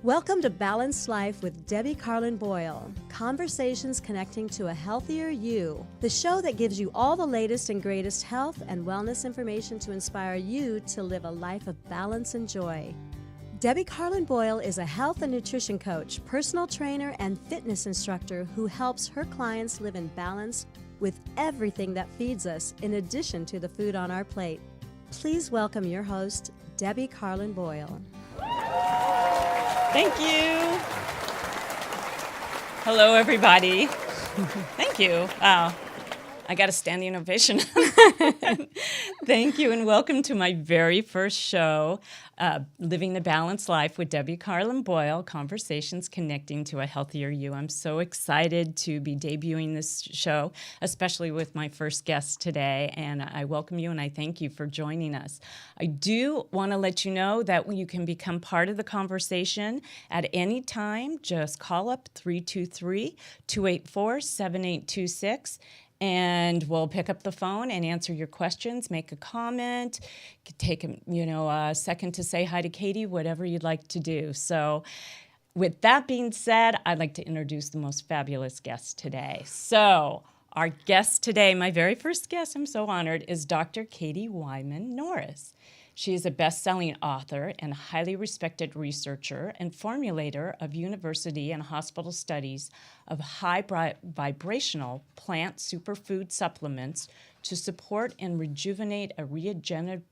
Welcome to Balanced Life with Debbie Carlin Boyle, conversations connecting to a healthier you, the show that gives you all the latest and greatest health and wellness information to inspire you to live a life of balance and joy. Debbie Carlin Boyle is a health and nutrition coach, personal trainer, and fitness instructor who helps her clients live in balance with everything that feeds us, in addition to the food on our plate. Please welcome your host, Debbie Carlin Boyle. Thank you. Hello, everybody. Thank you. Wow. I got a standing ovation. Thank you, and welcome to my very first show, Living the Balanced Life with Debbie Carlin Boyle, Conversations Connecting to a Healthier You. I'm so excited to be debuting this show, especially with my first guest today, and I welcome you and I thank you for joining us. I do want to let you know that you can become part of the conversation at any time. Just call up 323-284-7826. And we'll pick up the phone and answer your questions, make a comment, take a second to say hi to Catie, whatever you'd like to do. So with that being said, I'd like to introduce the most fabulous guest today. So our guest today, my very first guest, I'm so honored, is Dr. Catie Wyman Norris. She is a best-selling author and highly respected researcher and formulator of university and hospital studies of high-vibrational plant superfood supplements to support and rejuvenate a regenerative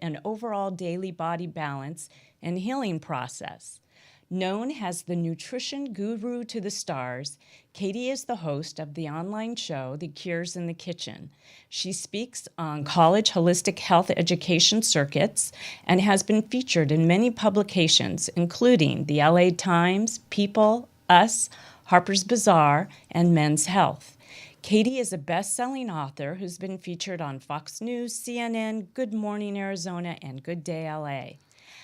and overall daily body balance and healing process. Known as the nutrition guru to the stars, Catie is the host of the online show, The Cures in the Kitchen. She speaks on college holistic health education circuits and has been featured in many publications, including the LA Times, People, Us, Harper's Bazaar, and Men's Health. Catie is a best-selling author who's been featured on Fox News, CNN, Good Morning Arizona, and Good Day LA.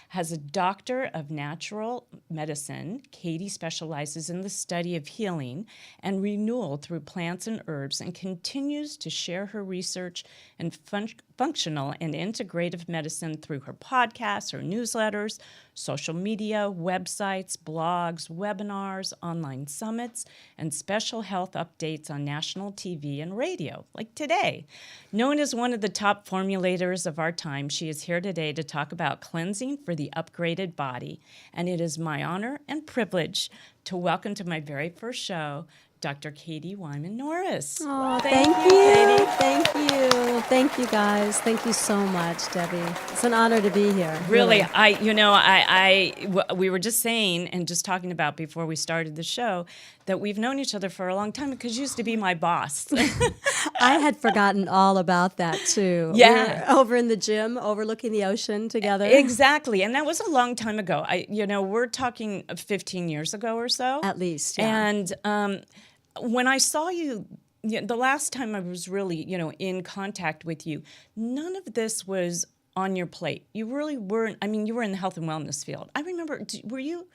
Has a doctor of natural medicine, Catie specializes in the study of healing and renewal through plants and herbs and continues to share her research in functional and integrative medicine through her podcasts, her newsletters, social media, websites, blogs, webinars, online summits, and special health updates on national TV and radio, like today. Known as one of the top formulators of our time, she is here today to talk about cleansing for the upgraded body. And it is my honor and privilege to welcome to my very first show, Dr. Catie Wyman Norris. Oh, thank you. Catie. Thank you. Thank you, guys. Thank you so much, Debbie. It's an honor to be here. Really, we were just saying and just talking about before we started the show that we've known each other for a long time because you used to be my boss. I had forgotten all about that, too. Yeah. We were over in the gym, overlooking the ocean together. Exactly. And that was a long time ago. We're talking 15 years ago or so. At least, yeah. And when I saw you, the last time I was really, in contact with you, none of this was on your plate. You really weren't. I mean, you were in the health and wellness field. I remember, well,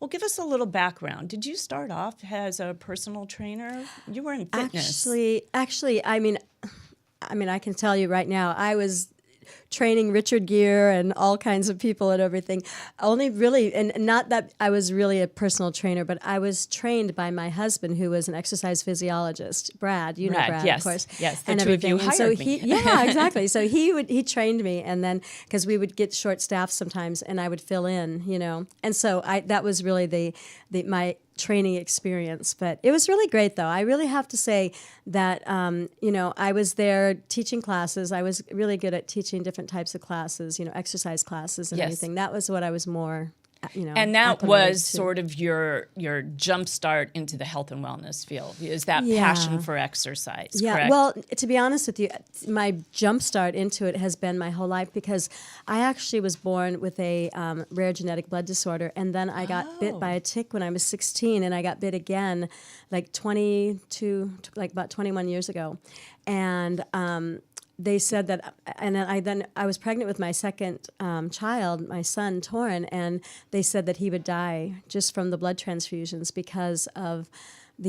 give us a little background. Did you start off as a personal trainer? You were in fitness. Actually, I mean, I can tell you right now, I was training Richard Gere and all kinds of people and everything. Only really, and not that I was really a personal trainer, but I was trained by my husband, who was an exercise physiologist. Brad, you know Brad, yes, of course. Yes, the two of you hired me. Yeah, exactly. So he trained me, and then because we would get short staffed sometimes, and I would fill in, and so that was really my training experience. But it was really great, though. I really have to say that, I was there teaching classes. I was really good at teaching different types of classes, exercise classes and everything. That was what I was more, And that was sort of your jump start into the health and wellness field, is that passion for exercise, correct? Well, to be honest with you, my jump start into it has been my whole life because I actually was born with a rare genetic blood disorder, and then I got bit by a tick when I was 16, and I got bit again about 21 years ago. And they said that, and I was pregnant with my second child, my son, Torrin, and they said that he would die just from the blood transfusions because of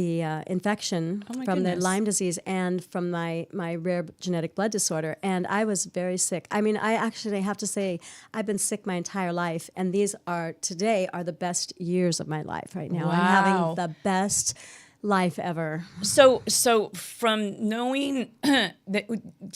infection Oh my from the goodness. Lyme disease and from my rare genetic blood disorder. And I was very sick. I mean, I actually have to say I've been sick my entire life. And these today are the best years of my life right now. Wow. I'm having the best life ever. So from knowing that,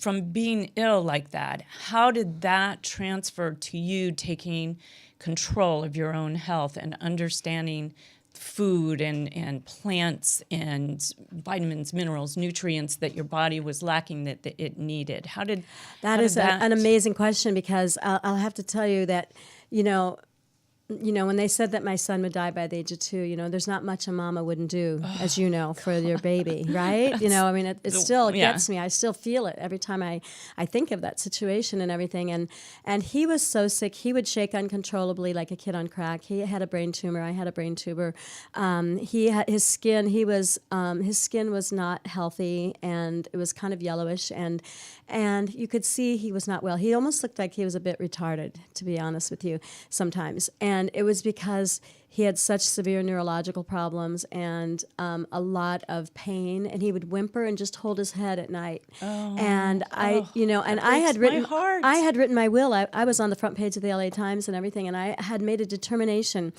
from being ill like that, how did that transfer to you taking control of your own health and understanding food and plants and vitamins, minerals, nutrients that your body was lacking that it needed? How did That is an amazing question, because I'll have to tell you that, when they said that my son would die by the age of 2, there's not much a mama wouldn't do, as you know, for your baby, right? I mean, it still gets me. I still feel it every time I think of that situation and everything. And he was so sick. He would shake uncontrollably like a kid on crack. He had a brain tumor. I had a brain tumor. He had his skin. His skin was not healthy, and it was kind of yellowish, and you could see he was not well. He almost looked like he was a bit retarded, to be honest with you, sometimes. And it was because he had such severe neurological problems and a lot of pain, and he would whimper and just hold his head at night. And I had written my will. I was on the front page of the LA Times and everything, and I had made a determination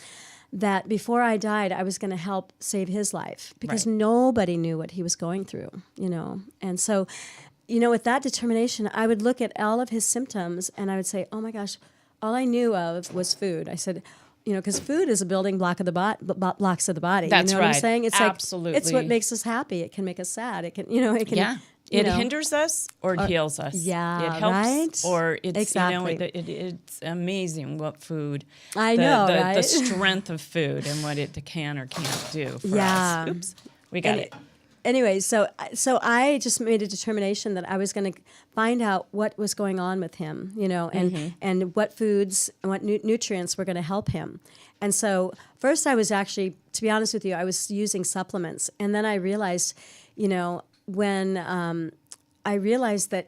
that before I died, I was going to help save his life, because nobody knew what he was going through, And so, with that determination, I would look at all of his symptoms and I would say, oh my gosh, all I knew of was food. I said, because food is a building block of the blocks of the body. That's what I'm saying? It's absolutely. It's what makes us happy. It can make us sad. It can, it can. Yeah. It hinders us or it heals us. Yeah, it helps, right? or it's exactly. It's amazing what food. I know, right? The strength of food and what it can or can't do for us. Oops, we got it. Anyway, so I just made a determination that I was going to find out what was going on with him, and what foods and what nutrients were going to help him. And so first I was actually, to be honest with you, I was using supplements. And then I realized, when I realized that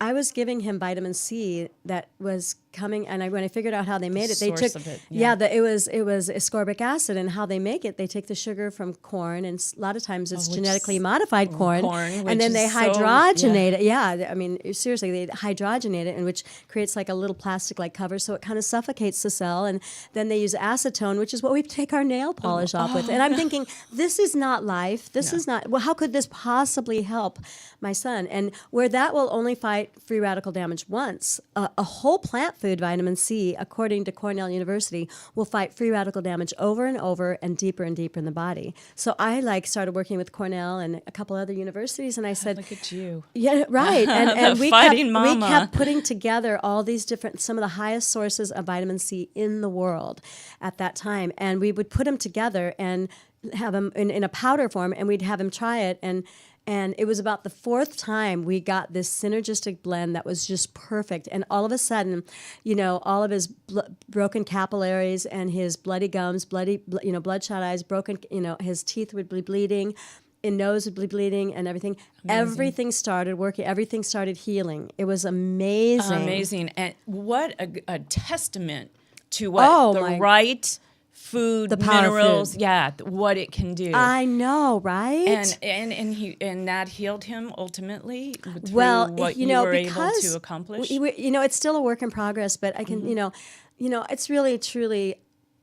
I was giving him vitamin C that was coming, and when I figured out how they made it, they took it was ascorbic acid, and how they make it, they take the sugar from corn, and a lot of times it's genetically modified corn, and then they hydrogenate it. Yeah, I mean, seriously, they hydrogenate it, and which creates like a little plastic-like cover, so it kind of suffocates the cell, and then they use acetone, which is what we take our nail polish off with. And I'm thinking, this is not life. This is not. Well, how could this possibly help my son? And where that will only fight free radical damage once, a whole plant food, vitamin C, according to Cornell University, will fight free radical damage over and over and deeper in the body. So I started working with Cornell and a couple other universities, and I said, "Look at you!" Yeah, right. And we kept putting together all these some of the highest sources of vitamin C in the world at that time, and we would put them together and have them in a powder form, and we'd have him try it. And it was about the 4th time we got this synergistic blend that was just perfect. And all of a sudden, all of his broken capillaries and his bloody gums, bloodshot eyes, broken, his teeth would be bleeding, his nose would be bleeding, and everything. Amazing. Everything started working. Everything started healing. It was amazing. Amazing. And what a testament to what right food, the minerals, what it can do. I know, right? And that healed him ultimately through what you were able to accomplish. It's still a work in progress, but I can, it's really truly.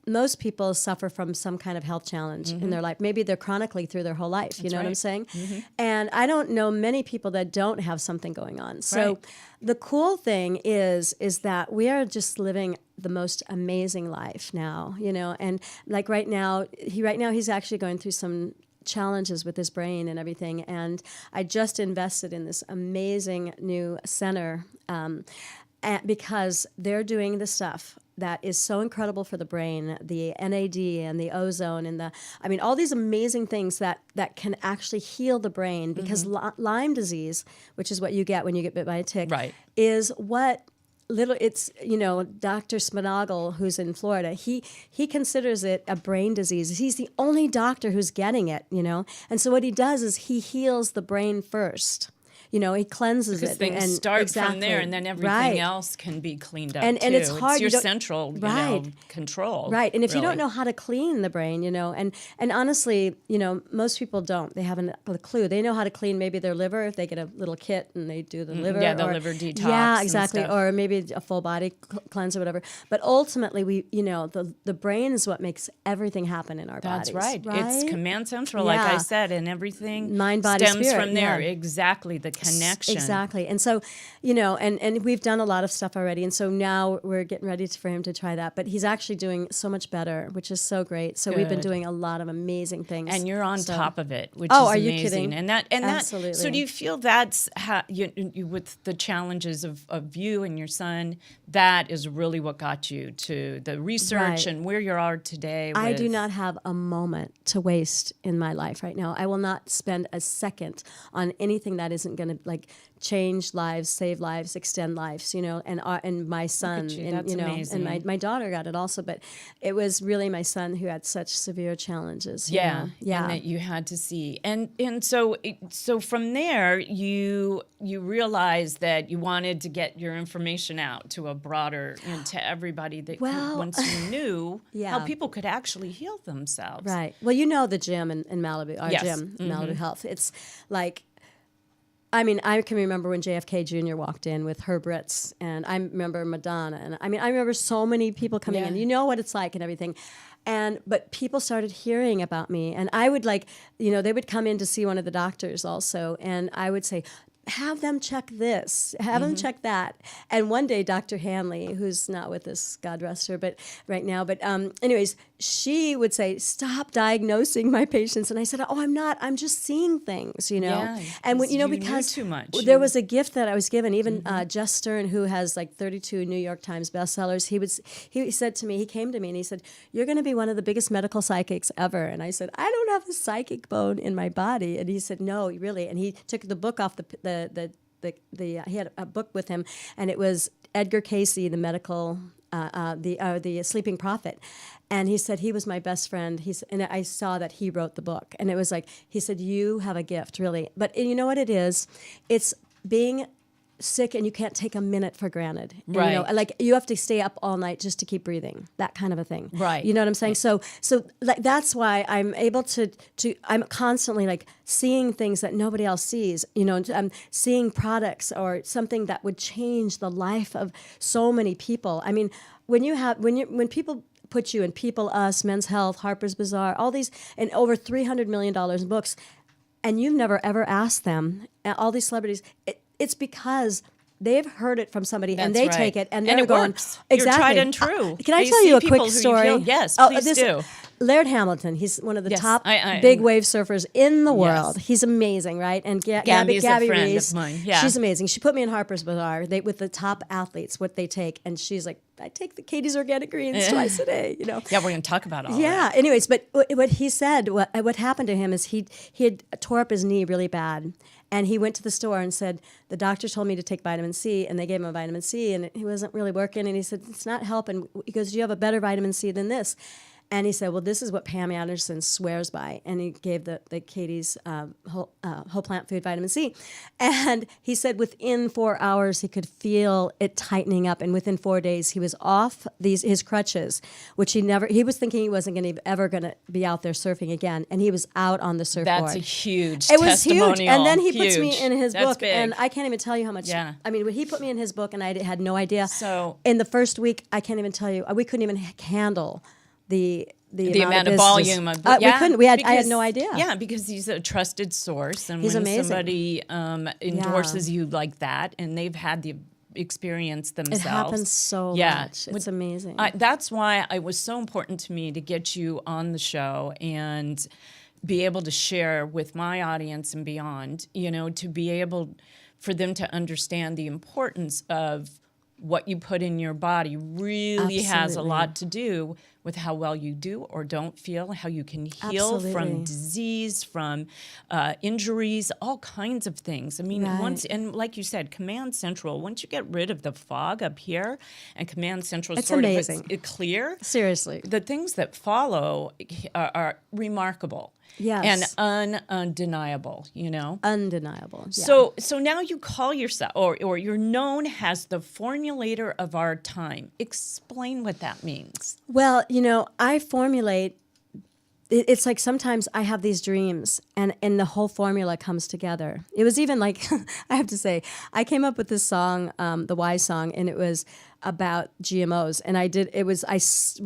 Most people suffer from some kind of health challenge in their life. Maybe they're chronically through their whole life. You know what I'm saying? Mm-hmm. And I don't know many people that don't have something going on. So the cool thing is that we are just living the most amazing life now, and like right now he's actually going through some challenges with his brain and everything. And I just invested in this amazing new center because they're doing the stuff that is so incredible for the brain, the NAD and the ozone and all these amazing things that can actually heal the brain, because Lyme disease, which is what you get when you get bit by a tick, is what Dr. Spinagle, who's in Florida, he considers it a brain disease. He's the only doctor who's getting it, And so what he does is he heals the brain first. he cleanses because it. things and start exactly. from there, and then everything Right. else can be cleaned up And it's hard. It's your You don't- central, Right. control. Right. And if you really. don't know how to clean the brain, and honestly, most people don't. They haven't a clue. They know how to clean maybe their liver if they get a little kit and they do the liver. Yeah, the or, liver detox. Yeah, and exactly. stuff. Or maybe a full body cleanse or whatever. But ultimately, the brain is what makes everything happen in our That's bodies. right. It's command central, like I Yeah. said, and everything Mind, body, stems spirit, from there. yeah. Exactly, the connection. Exactly. And so, and we've done a lot of stuff already. And so now we're getting ready for him to try that. But he's actually doing so much better, which is so great. So we've been Good. doing a lot of amazing things. And you're on So- top of it, which Oh, is are you amazing. kidding? And that Absolutely. So do you feel that's how you with the challenges of you and your son, that is really what got you to the research Right. and where you are today? I do with- not have a moment to waste in my life right now. I will not spend a second on anything that isn't going to change lives, save lives, extend lives. And my son, you. and That's amazing. and my daughter got it also. But it was really my son who had such severe challenges. Yeah, Yeah. and that you had to see, and so from there you realized that you wanted to get your information out to a broader and to everybody that once you knew Yeah. how people could actually heal themselves. Right. Well, the gym in Malibu, our Yes. gym, Malibu Health. It's like, I can remember when JFK Jr. walked in with Herb Ritz, and I remember Madonna, and I remember so many people coming in. Yeah. You know what it's like and everything. But people started hearing about me, and I would they would come in to see one of the doctors also, and I would say, have them check this, have them check that. And one day, Dr. Hanley, who's not with us, God rest her, but right now, anyways, she would say, stop diagnosing my patients. And I said, oh, I'm not, I'm just seeing things, Yeah, And when, you knew because too much. there was a gift that I was given, even Jess Stern, who has 32 New York Times bestsellers, he said to me, he came to me and he said, you're going to be one of the biggest medical psychics ever. And I said, I don't have a psychic bone in my body. And he said, no, really. And he took the book off he had a book with him, and it was Edgar Casey, the medical, the Sleeping Prophet. And he said he was my best friend. And I saw that he wrote the book. And it was he said, you have a gift, really. But you know what it is? It's being sick and you can't take a minute for granted. And, Right. you have to stay up all night just to keep breathing, that kind of a thing. Right. You know what I'm saying? So that's why I'm able to I'm constantly seeing things that nobody else sees. I'm seeing products or something that would change the life of so many people. When people put you in People, Us, Men's Health, Harper's Bazaar, all these, and over $300 million in books, and you've never ever asked them, all these celebrities, it's because they've heard it from somebody and they That's take right. it and And they're it going, works. exactly. You're tried and true. Can I You tell see you a people quick who you story? heal. Yes, please do. Laird Hamilton, he's one of the Yes, top I- big wave surfers in the world. Yes. He's amazing, right? And Gabby's a Gabby friend Reese, of mine, yeah. she's amazing. She put me in Harper's Bazaar with the top athletes, what they take, and she's like, I take the Katie's Organic Greens twice a day, Yeah, we're going to talk about all that. Yeah. Anyways, but what he said, what happened to him is he had tore up his knee really bad, and he went to the store and said, the doctor told me to take vitamin C, and they gave him a vitamin C, and he wasn't really working, and he said, it's not helping. He goes, do you have a better vitamin C than this? And he said, well, this is what Pam Anderson swears by. And he gave the Katie's whole plant food vitamin C. And he said within 4 hours, he could feel it tightening up. And within 4 days, he was off his crutches, which he was thinking he wasn't ever going to be out there surfing again. And he was out on the surfboard. That's a huge It was huge. testimonial. And then he puts me Huge. in his That's book. big. And I can't even tell you how much. Yeah. When he put me in his book and I had no idea. So- in the first week, I can't even tell you, we couldn't even handle the amount of business. volume of We couldn't. I had no idea. Yeah, because he's a trusted source, and He's when amazing. somebody endorses you like that, and they've had the experience themselves, It happens so much. It's amazing. That's why it was so important to me to get you on the show and be able to share with my audience and beyond. To be able for them to understand the importance of what you put in your body really has a lot to do with how well you do or don't feel, how you can heal from disease, from injuries, all kinds of things. Once, and like you said, Command Central, once you get rid of the fog up here and Command Central is sort amazing. of clear, Seriously. the things that follow are remarkable. Yes. And undeniable, Undeniable. Yeah. So now you call yourself, or you're known as the formulator of our time. Explain what that means. Well, I formulate. It's like sometimes I have these dreams and the whole formula comes together. It was even like, I have to say, I came up with this song, the Y song, and it was about GMOs. And I was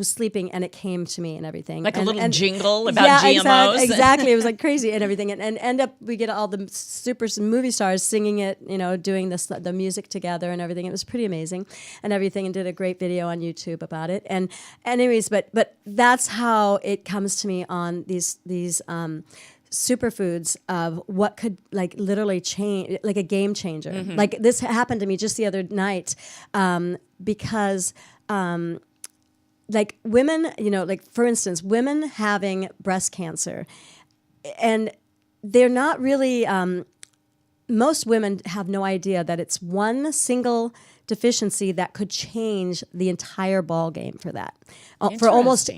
sleeping and it came to me and everything. Like and, a little and, jingle about GMOs. Exactly. It was like crazy and everything. And end up, we get all the super movie stars singing it, doing the music together and everything. It was pretty amazing and everything, and did a great video on YouTube about it. And anyways, but that's how it comes to me on these superfoods of what could like literally change, like a game changer. Mm-hmm. Like this happened to me just the other night because like women, like for instance, women having breast cancer, and they're not really, most women have no idea that it's one single deficiency that could change the entire ball game for that, for almost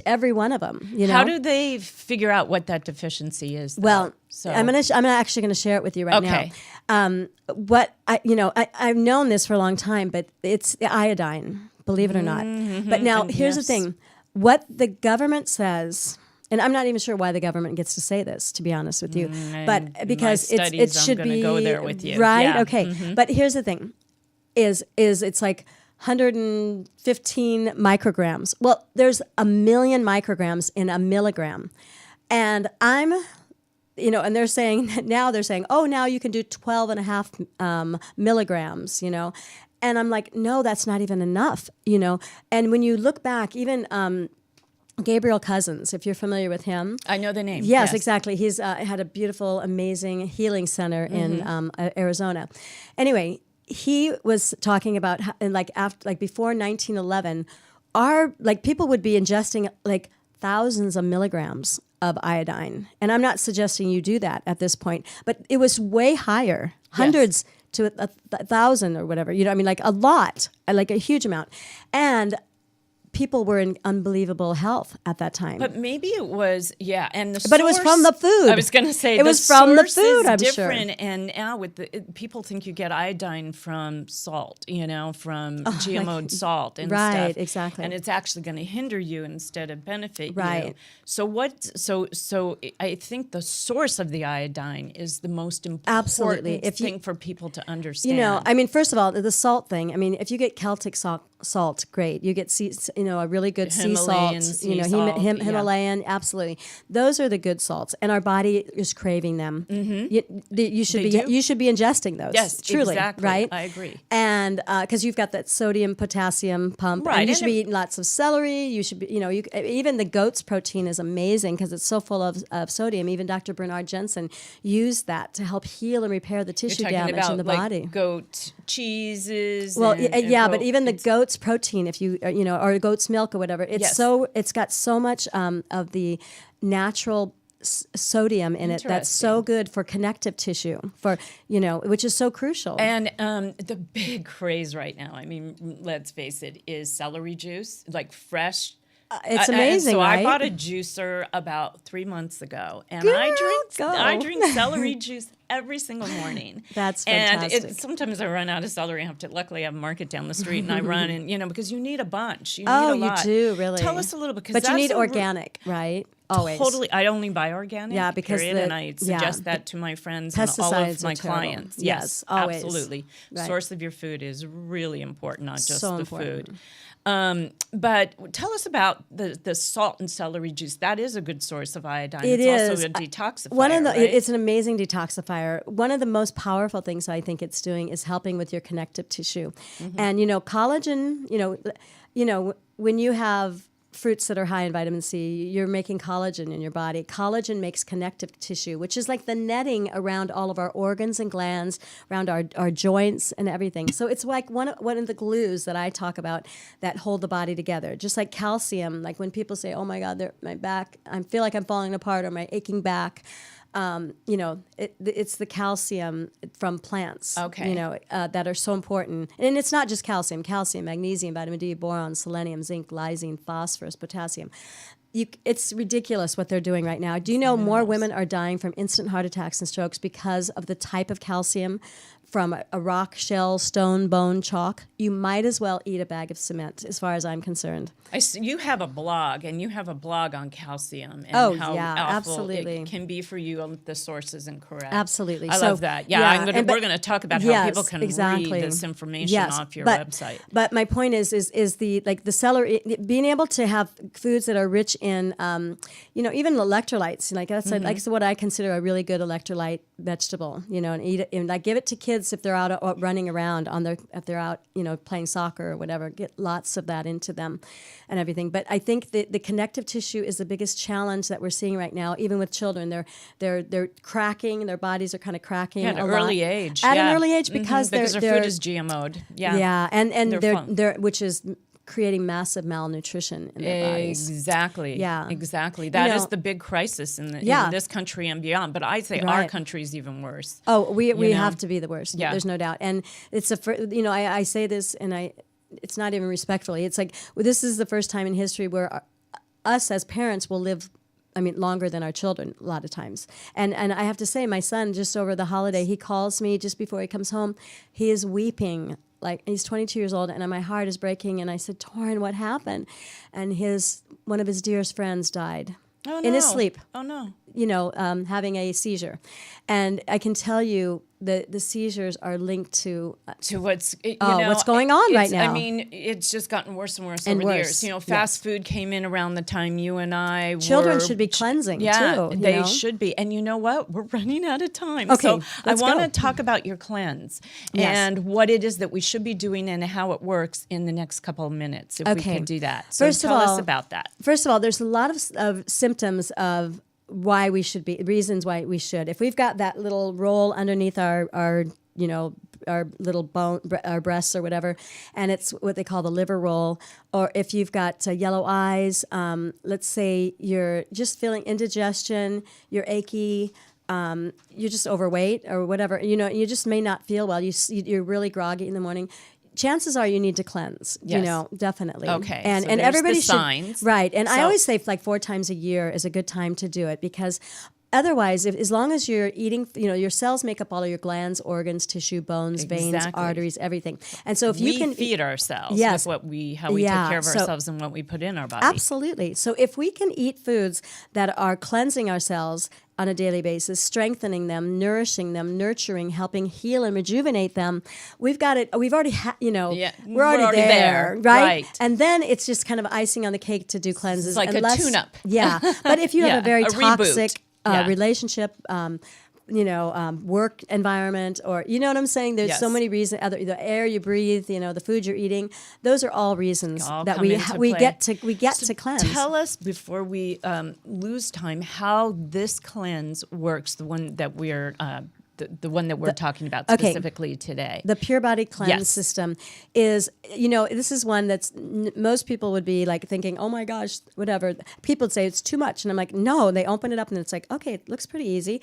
every one of them. How do they figure out what that deficiency is, though? Well, I'm actually gonna share it with you right now. What I've known this for a long time, but it's the iodine, believe it or not. Mm-hmm. But now here's the thing: what the government says. And I'm not even sure why the government gets to say this, to be honest with you. But because it should be go there with you. Right? Yeah. Okay. Mm-hmm. But here's the thing: is it's like 115 micrograms. Well, there's 1 million micrograms in a milligram, and I'm, and they're saying now, oh, now you can do 12 and a half milligrams, And I'm like, no, that's not even enough, And when you look back, even Gabriel Cousins, if you're familiar with him. I know the name. Yes, exactly. He's had a beautiful, amazing healing center in Arizona. Anyway, he was talking about how, and before 1911, people would be ingesting like thousands of milligrams of iodine. And I'm not suggesting you do that at this point, but it was way higher, hundreds to 1,000 or whatever. Like a lot, like a huge amount. And people were in unbelievable health at that time. But maybe it was, and the source, but it was from the food. I was going to say it was from the food. I'm different, sure. And now people think you get iodine from salt, from GMO'd salt and stuff. Right, exactly. And it's actually going to hinder you instead of benefit you. Right. So I think the source of the iodine is the most important thing for people to understand. First of all, the salt thing. If you get Celtic salt, great. You get a really good Himalayan sea salt, Himalayan, absolutely. Those are the good salts, and our body is craving them. Mm-hmm. You should be ingesting those. Yes, truly, exactly. Right? I agree. And because you've got that sodium potassium pump, right? And you should be eating lots of celery. You should be, even the goat's protein is amazing because it's so full of sodium. Even Dr. Bernard Jensen used that to help heal and repair the tissue damage in the body. Goat cheeses. Well, but even the goat's protein, if you or goat's milk or whatever, it's got so much of the natural sodium in it that's so good for connective tissue, which is so crucial. And the big craze right now, let's face it, is celery juice, like fresh. It's amazing, right? I bought a juicer about 3 months ago, and I drink celery juice every single morning. That's fantastic. And sometimes I run out of celery. Luckily, I have a market down the street, and I run, and because you need a bunch. You need a lot. You do, really. Tell us a little bit. But you need organic, right? Always. Totally. I only buy organic. Yeah, because and I suggest that to my friends and all of my clients. Yes, always. Absolutely. Right. Source of your food is really important, not just so the important. food. But tell us about the salt and celery juice. That is a good source of iodine. It's also a detoxifier. It's an amazing detoxifier. One of the most powerful things I think it's doing is helping with your connective tissue. Mm-hmm. And collagen. When you have fruits that are high in vitamin C, you're making collagen in your body. Collagen makes connective tissue, which is like the netting around all of our organs and glands, around our joints and everything. So it's like one of the glues that I talk about that hold the body together. Just like calcium, like when people say, oh my God, my back, I feel like I'm falling apart, or my aching back. It's the calcium from plants, that are so important. And it's not just calcium, magnesium, vitamin D, boron, selenium, zinc, lysine, phosphorus, potassium. it's ridiculous what they're doing right now. Do you know more women are dying from instant heart attacks and strokes because of the type of calcium from a rock, shell, stone, bone, chalk? You might as well eat a bag of cement, as far as I'm concerned. You have a blog, and you have a blog on calcium and how awful absolutely. it can be for you if the source isn't correct. Absolutely. I love that. Yeah, we're going to talk about how people can exactly. read this information off your website. But my point is the celery, being able to have foods that are rich in, even electrolytes. Like that's what I consider a really good electrolyte vegetable. And eat it, and I give it to kids if they're out running around if they're out, playing soccer or whatever. Get lots of that into them, and everything. But I think the connective tissue is the biggest challenge that we're seeing right now. Even with children, they're cracking. Their bodies are kind of cracking at an early age. At an early age because their food is GMO'd. Yeah, and they're which is creating massive malnutrition in their bodies. Exactly. Yeah. That is the big crisis in this country and beyond. But I say our country is even worse. Oh, we have to be the worst. Yeah. There's no doubt. And it's I say this, and it's not even respectfully. It's like, this is the first time in history where us as parents will live longer than our children a lot of times. And I have to say, my son, just over the holiday, he calls me just before he comes home. He is weeping. Like, he's 22 years old, and my heart is breaking. And I said, Torrin, what happened? And one of his dearest friends died in his sleep. Oh, no. Having a seizure. And I can tell you the seizures are linked to what's going on right now. It's just gotten worse and worse over the years. Fast food came in around the time you and I Children should be cleansing, too. They should be. And you know what? We're running out of time. Okay, so I want to talk about your cleanse and what it is that we should be doing and how it works in the next couple of minutes, if we can do that. So tell us about that. First of all, there's a lot of symptoms of reasons why we should. If we've got that little roll underneath our little bone, our breasts or whatever, and it's what they call the liver roll, or if you've got yellow eyes, let's say you're just feeling indigestion, you're achy, you're just overweight or whatever, you just may not feel well, you're really groggy in the morning. Chances are you need to cleanse, definitely. Okay. And so everybody the should. Signs. Right. And I always say 4 times a year is a good time to do it, because otherwise, as long as you're eating, your cells make up all of your glands, organs, tissue, bones, veins, arteries, everything. And so if you can feed ourselves with how we take care of ourselves and what we put in our body. Absolutely. So if we can eat foods that are cleansing our cells on a daily basis, strengthening them, nourishing them, nurturing, helping heal and rejuvenate them, we've got it. We've already we're already there, right? And then it's just kind of icing on the cake to do cleanses. It's like a tune-up. Yeah. But if you have a very toxic relationship, work environment, or you know what I'm saying? There's so many reasons. The air you breathe, the food you're eating. Those are all reasons that we get to cleanse. Tell us before we lose time how this cleanse works. The one that we're the one that we're talking about specifically today. The Pure Body Cleanse system is, this is one that's most people would be like thinking, oh my gosh, whatever. People would say it's too much. And I'm like, no, they open it up and it's like, okay, it looks pretty easy.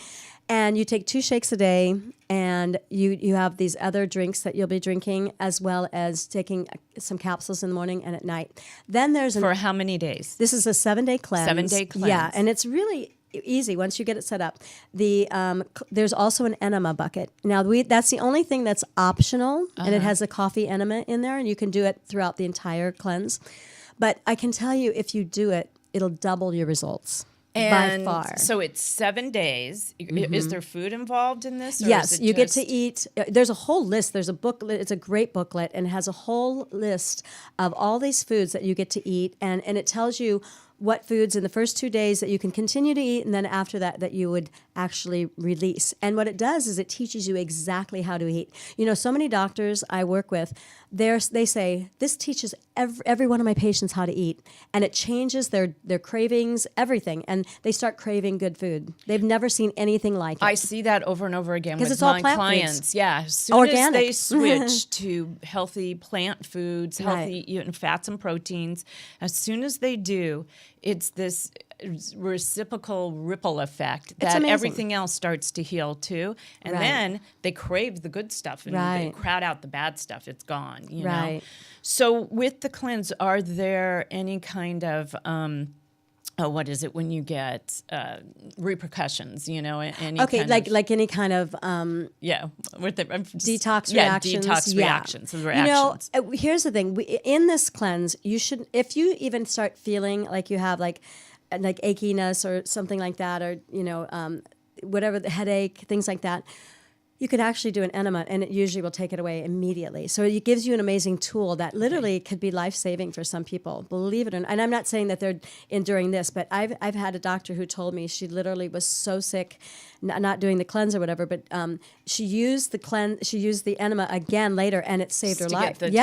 And you take 2 shakes a day, and you have these other drinks that you'll be drinking, as well as taking some capsules in the morning and at night. Then there's for how many days? This is a 7-day cleanse. 7-day cleanse. Yeah, and it's really easy once you get it set up. There's also an enema bucket. Now that's the only thing that's optional, and it has a coffee enema in there, and you can do it throughout the entire cleanse. But I can tell you, if you do it, it'll double your results. And by far. So it's 7 days. Is there food involved in this? Or yes, you get to eat. There's a whole list. There's a booklet. It's a great booklet, and it has a whole list of all these foods that you get to eat, and it tells you what foods in the first 2 days that you can continue to eat, and then after that you would actually release. And what it does is it teaches you exactly how to eat. So many doctors I work with, they say, this teaches every one of my patients how to eat, and it changes their cravings, everything, and they start craving good food. They've never seen anything like it. I see that over and over again with it's all my plant clients. foods. Yeah, as soon Organic. as they switch to healthy plant foods, healthy fats and proteins, as soon as they do, it's this reciprocal ripple effect that everything else starts to heal too, and then they crave the good stuff and they crowd out the bad stuff. It's gone, you know. So with the cleanse, are there any kind of what is it when you get repercussions? Any Okay, kind like any kind of with the detox reactions. Detox reactions. Here's the thing: in this cleanse, you should, if you even start feeling like you have like achiness or something like that, or whatever, the headache, things like that. You could actually do an enema, and it usually will take it away immediately. So it gives you an amazing tool that literally could be life-saving for some people, believe it or not. And I'm not saying that they're enduring this, but I've had a doctor who told me she literally was so sick, not doing the cleanse or whatever, but she used the enema again later, and it saved her life. It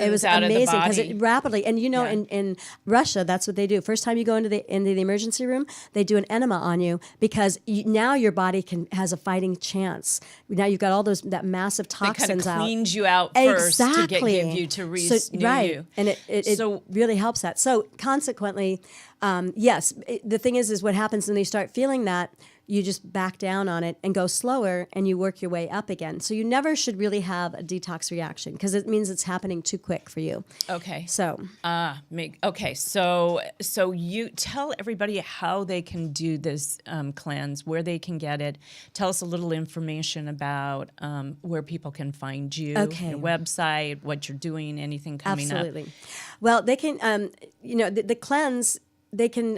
was amazing because it rapidly. And in Russia, that's what they do. First time you go into the emergency room, they do an enema on you because now your body has a fighting chance. Now you've got all that massive toxins out. It kind of cleans you out first to give you to renew you. And it really helps that. So consequently, yes, the thing is what happens when you start feeling that, you just back down on it and go slower, and you work your way up again. So you never should really have a detox reaction because it means it's happening too quick for you. Okay. So. So you tell everybody how they can do this cleanse, where they can get it. Tell us a little information about where people can find you, your website, what you're doing, anything coming up. Absolutely. Well, they can, the cleanse. They can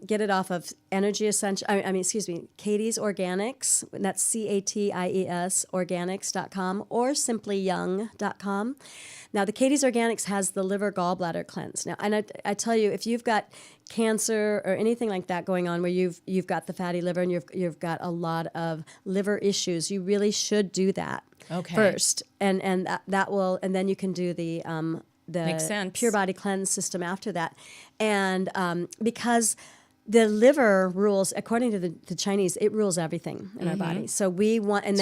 get it off of Catie's Organics. That's CATIES organics.com or simplyyoung.com. Now, the Catie's Organics has the liver gallbladder cleanse. Now, and I tell you, if you've got cancer or anything like that going on, where you've got the fatty liver and you've got a lot of liver issues, you really should do that first, and that will, and then you can do the Pure Body Cleanse system after that. And because the liver rules, according to the Chinese, it rules everything in our body. So we want, and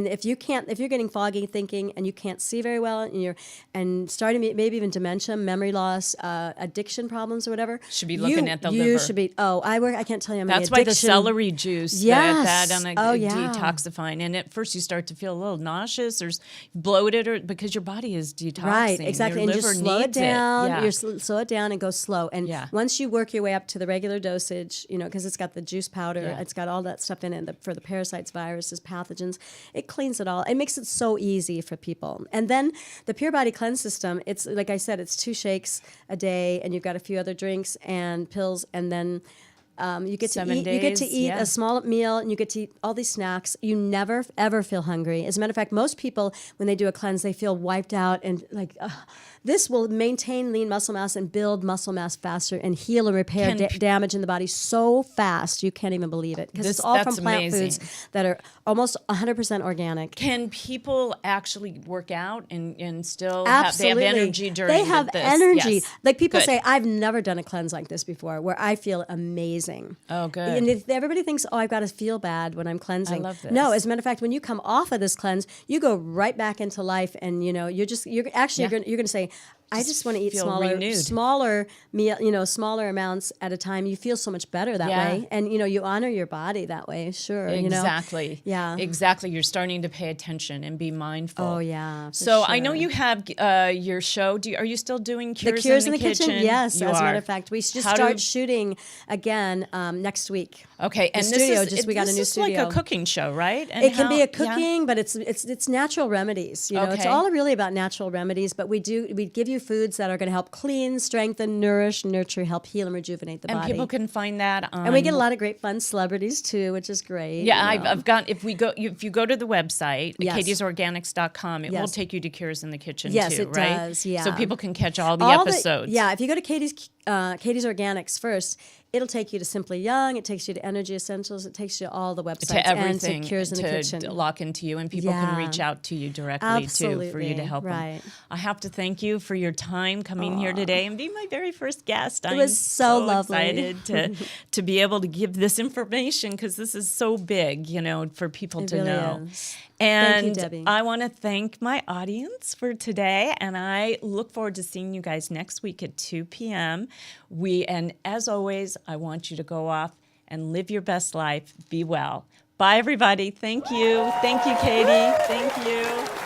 if you're getting foggy thinking and you can't see very well, and starting maybe even dementia, memory loss, addiction problems or whatever, should be looking at the liver. You should be. I can't tell you how many. That's why the celery juice. Yes. Detoxifying, and at first you start to feel a little nauseous or bloated, or because your body is detoxing. Right. Exactly. Your and liver just slow it needs down. Yeah. You slow it down and go slow. And once you work your way up to the regular dosage, because it's got the juice powder, it's got all that stuff in it for the parasites, viruses, pathogens. It cleans it all. It makes it so easy for people. And then the Pure Body Cleanse system, it's like I said, it's 2 shakes a day, and you've got a few other drinks and pills, and then you get 7 to eat. You get to eat yeah. a small meal, and you get to eat all these snacks. You never ever feel hungry. As a matter of fact, most people when they do a cleanse, they feel wiped out and like. This will maintain lean muscle mass and build muscle mass faster and heal and repair damage in the body so fast you can't even believe it, because it's all from plant foods that are almost 100% organic. Can people actually work out and still Absolutely. They have energy during They have this? energy. Yes. Like people say, I've never done a cleanse like this before where I feel amazing. Oh, good. And if everybody thinks, I've got to feel bad when I'm cleansing. I love this. No, as a matter of fact, when you come off of this cleanse, you go right back into life, and you're going to say, I just want to eat smaller meal, smaller amounts at a time. You feel so much better that way, and you honor your body that way. Sure, exactly. Yeah, exactly. You're starting to pay attention and be mindful. Oh yeah. So sure. I know you have your show. Are you still doing Cures in the Kitchen? Yes, as a matter of fact, we just start shooting again next week. Okay, and we got a new studio. Like a cooking show, right? And it can be a cooking, but it's natural remedies. It's all really about natural remedies. But we give you foods that are going to help clean, strengthen, nourish, nurture, help heal, and rejuvenate the body. And people can find that on. And we get a lot of great fun celebrities too, which is great. Yeah, I've got. If you go to the website, catiesorganics.com, it will take you to Cures in the Kitchen too, right? Yes, it does. Yeah. So people can catch all the episodes. If you go to Catie's Organics first, it'll take you to Simply Young. It takes you to Energy Essentials. It takes you to all the websites to everything, and to Cures in the Kitchen. To lock into you, and people can reach out to you directly too for you to help them. I have to thank you for your time coming here today and being my very first guest. It was so lovely. Excited to be able to give this information, because this is so big, for people to know. Is. And thank you, Debbie. I want to thank my audience for today, and I look forward to seeing you guys next week at 2 p.m. And as always, I want you to go off and live your best life. Be well. Bye, everybody. Thank you. Thank you, Catie. Thank you.